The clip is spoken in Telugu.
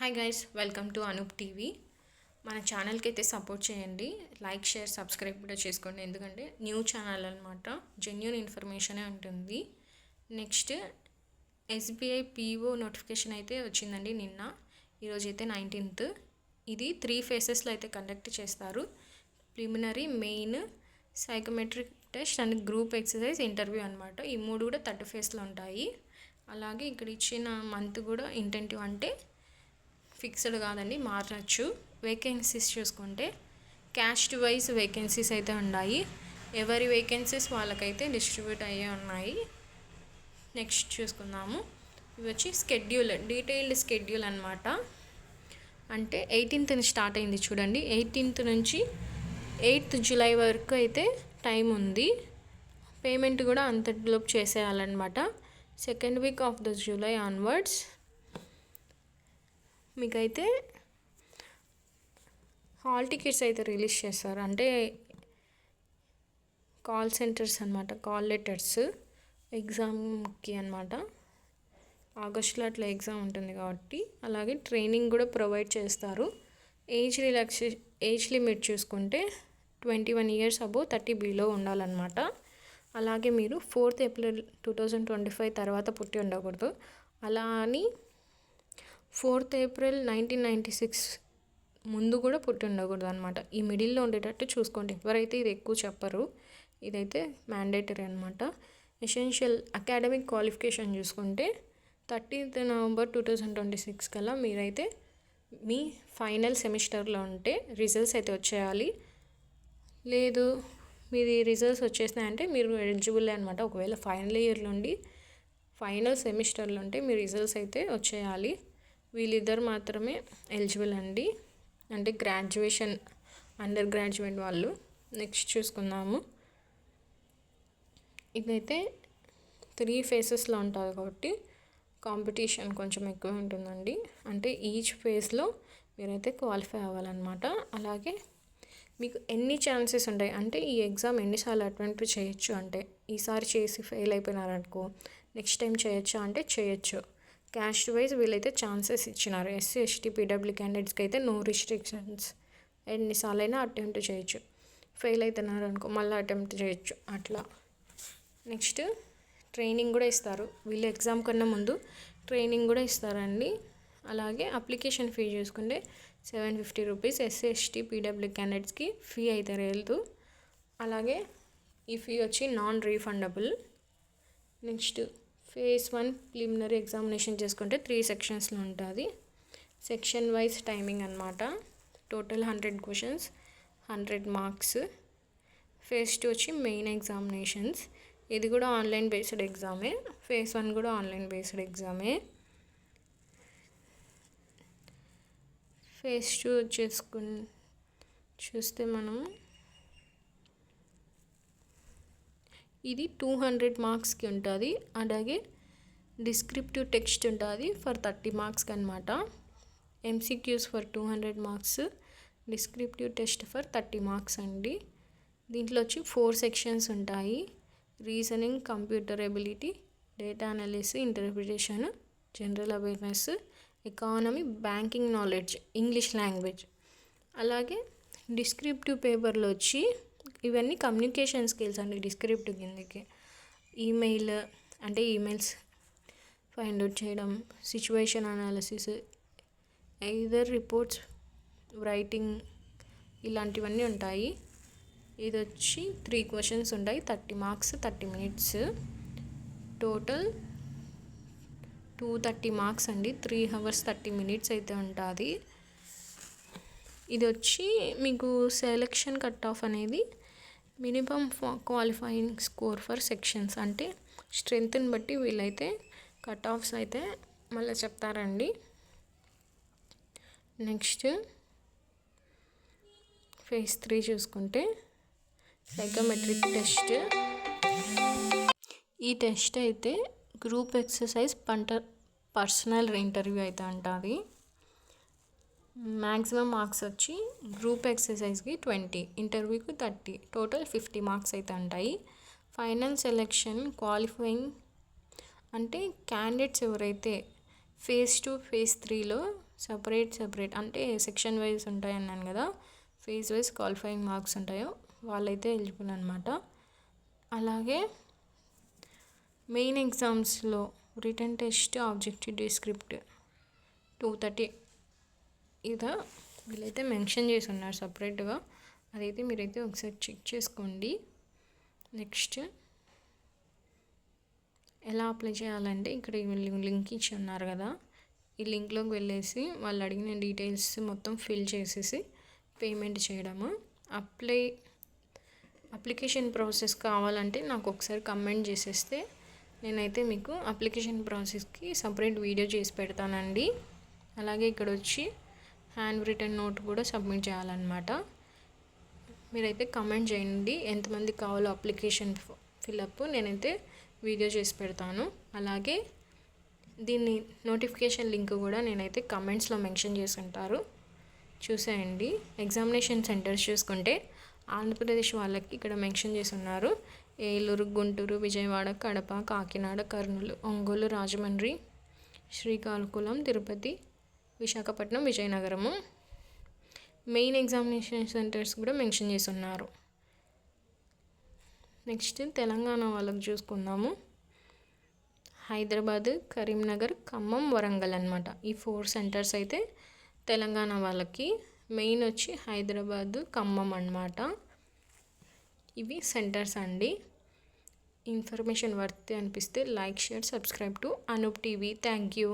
Hi guys, welcome to Anoop TV. మన ఛానల్కి అయితే సపోర్ట్ చేయండి, లైక్ షేర్ సబ్స్క్రైబ్ కూడా చేసుకోండి. ఎందుకంటే న్యూ ఛానల్ అనమాట, జెన్యూన్ ఇన్ఫర్మేషనే ఉంటుంది. నెక్స్ట్ ఎస్బీఐ పీఓ నోటిఫికేషన్ అయితే వచ్చిందండి నిన్న. ఈరోజు అయితే 19th. ఇది 3 ఫేసెస్లో అయితే కండక్ట్ చేస్తారు. Preliminary, main, psychometric test and group exercise, interview అనమాట. ఈ 3 కూడా 3rd ఫేజ్లో ఉంటాయి. అలాగే ఇక్కడ ఇచ్చిన మంత్ కూడా ఇంటెంటివ్ అంటే ఫిక్స్డ్ కాదండి, మారచ్చు. వేకెన్సీస్ చూసుకుంటే క్యాస్ట్ వైజ్ వేకెన్సీస్ అయితే ఉన్నాయి. ఎవరి వేకెన్సీస్ వాళ్ళకైతే డిస్ట్రిబ్యూట్ అయ్యే ఉన్నాయి. నెక్స్ట్ చూసుకుందాము. ఇవి వచ్చి డీటెయిల్డ్ స్కెడ్యూల్ అనమాట. అంటే 18th స్టార్ట్ అయింది చూడండి. 18th నుంచి 8th జూలై వరకు అయితే టైం ఉంది. పేమెంట్ కూడా అంతలోపు చేసేయాలన్నమాట. Second week of the July onwards మీకైతే హాల్ టికెట్స్ అయితే రిలీజ్ చేస్తారు. అంటే కాల్ సెంటర్స్ అనమాట, కాల్ లెటర్స్ ఎగ్జామ్కి అనమాట. ఆగస్టులో అట్లా ఎగ్జామ్ ఉంటుంది కాబట్టి. అలాగే ట్రైనింగ్ కూడా ప్రొవైడ్ చేస్తారు. ఏజ్ లిమిట్ చూసుకుంటే 21 years అబోవ్ 30 బిలో ఉండాలన్నమాట. అలాగే మీరు 4th April 2025 తర్వాత పుట్టి ఉండకూడదు. అలా అని 4th April 1996 ముందు కూడా పుట్టి ఉండకూడదు అనమాట. ఈ మిడిల్లో ఉండేటట్టు చూసుకోండి. ఎవరైతే ఇది ఎక్కువ చెప్పరు, ఇదైతే మ్యాండేటరీ అనమాట. ఎసెన్షియల్ అకాడమిక్ క్వాలిఫికేషన్ చూసుకుంటే 30th November 2026 కల్లా మీరైతే మీ ఫైనల్ సెమిస్టర్లో ఉంటే రిజల్ట్స్ అయితే వచ్చేయాలి. లేదు మీది రిజల్ట్స్ వచ్చేసినాయంటే మీరు ఎలిజిబుల్ అనమాట. ఒకవేళ ఫైనల్ ఇయర్ నుండి ఫైనల్ సెమిస్టర్లో ఉంటే మీ రిజల్ట్స్ అయితే వచ్చేయాలి. వీళ్ళిద్దరు మాత్రమే ఎలిజిబుల్ అండి, అంటే గ్రాడ్యుయేషన్, అండర్ గ్రాడ్యుయేట్ వాళ్ళు. నెక్స్ట్ చూసుకుందాము. ఇదైతే 3 ఫేసెస్లో ఉంటుంది కాబట్టి కాంపిటీషన్ కొంచెం ఎక్కువ ఉంటుందండి. అంటే ఈచ్ ఫేజ్లో మీరైతే క్వాలిఫై అవ్వాలన్నమాట. అలాగే మీకు ఎన్ని ఛాన్సెస్ ఉంటాయి అంటే ఈ ఎగ్జామ్ ఎన్నిసార్లు అటెంప్ట్ చేయొచ్చు అంటే, ఈసారి చేసి ఫెయిల్ అయిపోయినారనుకో నెక్స్ట్ టైం చేయొచ్చా అంటే చేయొచ్చు. క్యాస్ట్ వైజ్ వీళ్ళైతే ఛాన్సెస్ ఇచ్చినారు. ఎస్సీ ఎస్టీ పీడబ్ల్యూ క్యాండిడేట్స్కి అయితే నో రిస్ట్రిక్షన్స్, ఎన్నిసార్లు అయినా అటెంప్ట్ చేయొచ్చు. ఫెయిల్ అవుతున్నారు అనుకో మళ్ళీ అటెంప్ట్ చేయొచ్చు అట్లా. నెక్స్ట్ ట్రైనింగ్ కూడా ఇస్తారు. వీళ్ళు ఎగ్జామ్ కన్నా ముందు ట్రైనింగ్ కూడా ఇస్తారండి. అలాగే అప్లికేషన్ ఫీ చూసుకుంటే 750 రూపీస్. ఎస్సీ ఎస్టీ పీడబ్ల్యూ క్యాండిడేట్స్కి ఫీ అయితే లేదు. అలాగే ఈ ఫీ వచ్చి non refundable. Next phase 1 preliminary examination చేసుకుంటే 3 సెక్షన్స్లో ఉంటుంది. సెక్షన్ వైజ్ టైమింగ్ అనమాట. Total 100 questions, 100 marks. phase 2 వచ్చి మెయిన్ ఎగ్జామినేషన్స్. ఇది కూడా ఆన్లైన్ బేస్డ్ ఎగ్జామే. phase 1 కూడా ఆన్లైన్ బేస్డ్ ఎగ్జామే. phase 2 చూస్తే మనం ఇది 200 మార్క్స్కి ఉంటుంది. అలాగే డిస్క్రిప్టివ్ టెక్స్ట్ ఉంటుంది ఫర్ 30 మార్క్స్కి అనమాట. MCQs for 200 marks, descriptive test for 30 marks అండి. దీంట్లో వచ్చి 4 సెక్షన్స్ ఉంటాయి. Reasoning, computer ability, data analysis, interpretation, general awareness, economy, banking knowledge, English language. అలాగే డిస్క్రిప్టివ్ పేపర్లో వచ్చి ఇవన్నీ కమ్యూనికేషన్ స్కిల్స్ అండి. డిస్క్రిప్టివ్ కిందకి ఈమెయిల్స్ ఫైండ్ అవుట్ చేయడం, situation analysis, either reports writing, ఇలాంటివన్నీ ఉంటాయి. ఇది వచ్చి 3 questions ఉంటాయి. 30 మార్క్స్, 30 minutes. టోటల్ 230 మార్క్స్ అండి. 3 hours 30 minutes అయితే ఉంటుంది. ఇది వచ్చి మీకు సెలెక్షన్ కట్ ఆఫ్ అనేది minimum qualifying score for sections, అంటే స్ట్రెంత్ని బట్టి వీళ్ళైతే కట్ ఆఫ్స్ అయితే మళ్ళీ చెప్తారండి. నెక్స్ట్ phase 3 చూసుకుంటే సైకోమెట్రిక్ టెస్ట్. ఈ టెస్ట్ అయితే గ్రూప్ ఎక్సర్సైజ్ పర్సనల్ ఇంటర్వ్యూ అయితే ఉంటుంది. మ్యాక్సిమం మార్క్స్ వచ్చి గ్రూప్ ఎక్సర్సైజ్కి 20, ఇంటర్వ్యూకి 30, టోటల్ 50 మార్క్స్ అయితే ఉంటాయి. ఫైనల్ సెలెక్షన్ క్వాలిఫైయింగ్ అంటే క్యాండిడేట్స్ ఎవరైతే phase 2 phase 3లో సపరేట్ అంటే సెక్షన్ వైజ్ ఉంటాయి అన్నాను కదా, ఫేజ్ వైజ్ క్వాలిఫైయింగ్ మార్క్స్ ఉంటాయో వాళ్ళైతే ఎలిజిబుల్ అనమాట. అలాగే మెయిన్ ఎగ్జామ్స్లో రిటన్ టెస్ట్, ఆబ్జెక్టివ్ డిస్క్రిప్ట్ 230 ఇదా వీళ్ళైతే మెన్షన్ చేసి ఉన్నారు సపరేట్గా. అదైతే మీరైతే ఒకసారి చెక్ చేసుకోండి. నెక్స్ట్ ఎలా అప్లై చేయాలంటే ఇక్కడ లింక్ ఇచ్చి ఉన్నారు కదా, ఈ లింక్లోకి వెళ్ళేసి వాళ్ళు అడిగిన డీటెయిల్స్ మొత్తం ఫిల్ చేసేసి పేమెంట్ చేయడము. అప్లికేషన్ ప్రాసెస్ కావాలంటే నాకు ఒకసారి కమెంట్ చేసేస్తే నేనైతే మీకు అప్లికేషన్ ప్రాసెస్కి సపరేట్ వీడియో చేసి పెడతానండి. అలాగే ఇక్కడ వచ్చి హ్యాండ్ రిటన్ నోట్ కూడా సబ్మిట్ చేయాలన్నమాట. మీరైతే కమెంట్ చేయండి ఎంతమంది కావాలో అప్లికేషన్ ఫిల్అప్, నేనైతే వీడియో చేసి పెడతాను. అలాగే దీన్ని నోటిఫికేషన్ లింక్ కూడా నేనైతే కమెంట్స్లో మెన్షన్ చేసి ఉంటారు, చూసేయండి. ఎగ్జామినేషన్ సెంటర్స్ చూసుకుంటే ఆంధ్రప్రదేశ్ వాళ్ళకి ఇక్కడ మెన్షన్ చేసి ఉన్నారు. Eluru, Guntur, Vijayawada, Kadapa, Kakinada, Kurnool, Ongole, Rajahmundry, Srikakulam, Tirupati, Visakhapatnam, Vizianagaram. Main examination centres కూడా మెన్షన్ చేసి ఉన్నారు. నెక్స్ట్ తెలంగాణ వాళ్ళకి చూసుకుందాము. హైదరాబాద్, కరీంనగర్, ఖమ్మం, వరంగల్ అనమాట. ఈ 4 సెంటర్స్ అయితే తెలంగాణ వాళ్ళకి. మెయిన్ వచ్చి హైదరాబాద్, ఖమ్మం అన్నమాట. ఇవి సెంటర్స్ అండి. ఇన్ఫర్మేషన్ వర్త్ అనిపిస్తే like, share, subscribe to Anoop TV. Thank you.